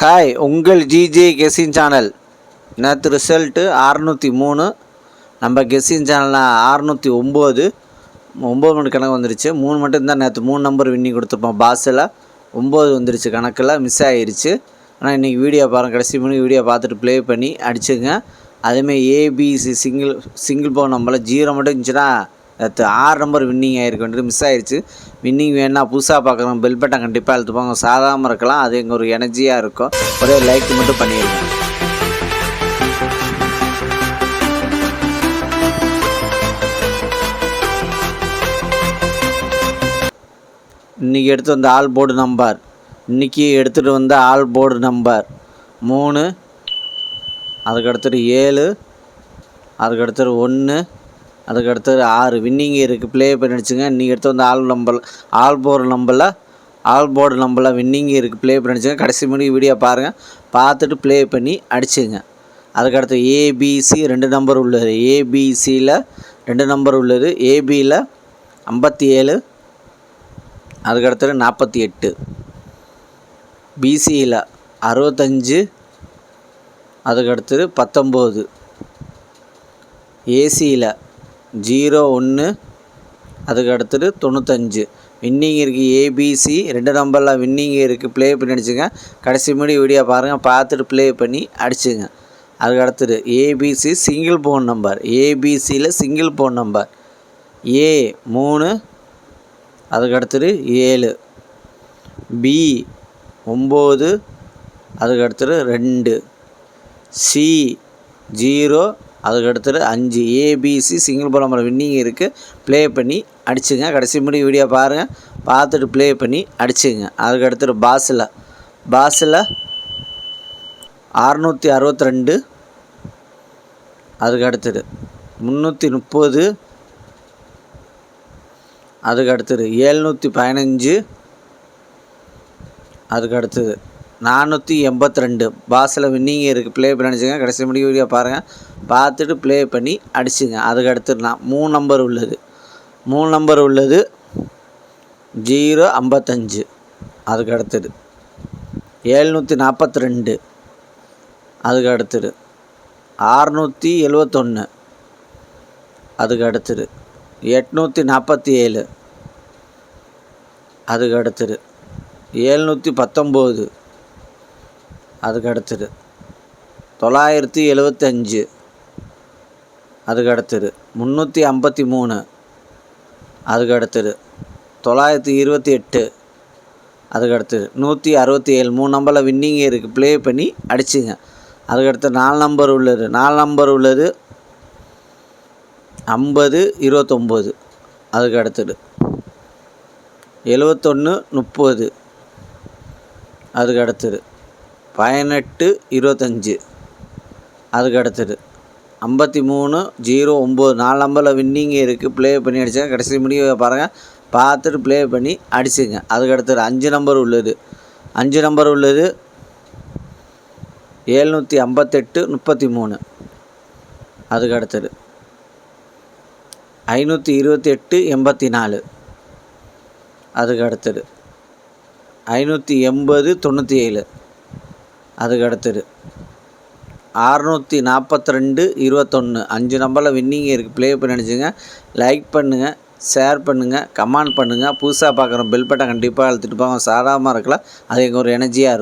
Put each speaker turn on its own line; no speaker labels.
Hi, உங்கள் GJ guessing channel. நேற்று result 603. நம்ம கெஸ்ஸிங் சேனலில் 609 மணி கணக்கு வந்துருச்சு. 3 மட்டும் தான் நேற்று 3 நம்பர் வின்னி கொடுத்துருப்போம். பாஸில் 9 வந்துருச்சு, கணக்கில் மிஸ் ஆகிருச்சு. ஆனால் இன்றைக்கி வீடியோ பாருங்கள், கடைசி மணி வீடியோ பார்த்துட்டு ப்ளே பண்ணி அடிச்சுங்க. அதேமாதிரி ஏபிசி சிங்கிள் பவுன் நம்பரில் 0 மட்டும் இருந்துச்சுன்னா நேற்று 6 நம்பர் வின்னிங் ஆகிருக்கு வேண்டியது மிஸ் ஆகிடுச்சு. வின்னிங் வேணால் புதுசாக பார்க்குறோம், பெல் பட்டன் கண்டிப்பாக எழுத்துப்பாங்க. சாதாரணமாக இருக்கலாம், அது எங்கள் ஒரு எனர்ஜியாக இருக்கும். ஒரே லைக் மட்டும் பண்ணிடுங்க. இன்றைக்கி எடுத்து வந்த ஆல் போர்டு நம்பர், இன்றைக்கி எடுத்துகிட்டு வந்த ஆல் போர்டு நம்பர் 3, அதுக்கடுத்தது 7, அதுக்கடுத்தது 1, அதுக்கடுத்தது 6 வின்னிங் இருக்குது. ப்ளே பண்ணி அடிச்சுங்க. இன்றைக்கி எடுத்து வந்து ஆல் போர்டு நம்பரில் வின்னிங் இருக்குது. ப்ளே பண்ணி அடிச்சுங்க. கடைசி மணி வீடியோ பாருங்கள், பார்த்துட்டு ப்ளே பண்ணி அடிச்சுங்க. அதுக்கடுத்து ஏபிசி 2 நம்பர் உள்ளது. ஏபிசியில் 2 நம்பர் உள்ளது. ஏபியில் 57, அதுக்கடுத்தது 48, பிசியில் 65, அதுக்கடுத்தது 19, ஏசியில் 01, அதுக்கு அடுத்தது 95 வின்னிங் இருக்குது. ஏபிசி 2 நம்பரில் வின்னிங் இருக்குது. ப்ளே பண்ணி அடிச்சுங்க. கடைசி முடி வீடியோ பாருங்கள், பார்த்துட்டு ப்ளே பண்ணி அடிச்சுங்க. அதுக்கு அடுத்தது ஏபிசி சிங்கிள் போன் நம்பர். ஏபிசியில் சிங்கிள் போன் நம்பர் ஏ 3, அதுக்கு அடுத்தது 7, பி 9, அதுக்கு அடுத்தது 2, சி 0, அதுக்கு அடுத்தது 5. ABC single phone number winning இருக்குது. ப்ளே பண்ணி அடிச்சுங்க. கடைசி முடி வீடியோ பாருங்கள், பார்த்துட்டு ப்ளே பண்ணி அடிச்சுங்க. அதுக்கு அடுத்தது பாஸில் 662, அதுக்கு அடுத்தது 330, அதுக்கு அடுத்தது 715, அதுக்கு அடுத்தது 482 பாஸில் வின்னிங் இருக்குது. ப்ளே பண்ணி அடிச்சுங்க. கடைசி முடி வீடியோ பாருங்கள், பார்த்துட்டு ப்ளே பண்ணி அடிச்சுங்க. அதுக்கு அடுத்தது 3 நம்பர் உள்ளது. 3 நம்பர் உள்ளது 055, அதுக்கு அடுத்தது 742, அதுக்கு அடுத்தது 671, அதுக்கு அடுத்தது 847, அதுக்கு அடுத்தது 719, அதுக்கு அடுத்தது 975, அதுக்கு அடுத்தது 353, அதுக்கு அடுத்தது 928, அதுக்கு அடுத்தது 167 3 நம்பரில் வின்னிங் இருக்குது. ப்ளே பண்ணி அடிச்சுங்க. அதுக்கடுத்து 4 நம்பர் உள்ளது. 4 நம்பர் உள்ளது 50 29, அதுக்கு அடுத்தது 71 30, அதுக்கு அடுத்தது 18 25, அதுக்கு அடுத்தது 53 09 4 நம்பரில் வின்னிங் இருக்குது. ப்ளே பண்ணி அடிச்சுங்க. கடைசி முடிவு பாருங்கள், பார்த்துட்டு ப்ளே பண்ணி அடிச்சுங்க. அதுக்கு அடுத்தது 5 நம்பர் உள்ளது. 5 நம்பர் உள்ளது 758 33, அதுக்கு அடுத்தது 528 84, அதுக்கு அடுத்தது 580 97, அதுக்கு அடுத்தது 642 21 5 நம்பரில் வின்னிங் இருக்குது. ப்ளே பண்ணி அடிச்சுங்க. லைக் பண்ணுங்கள், ஷேர் பண்ணுங்கள், கமெண்ட் பண்ணுங்கள். புதுசாக பார்க்குறோம், பெல் பட்டன் கண்டிப்பாக அழுத்திட்டு போங்க. சாதாரணமாக இருக்கலாம், அது எங்கள் ஒரு எனர்ஜியாக இருக்கும்.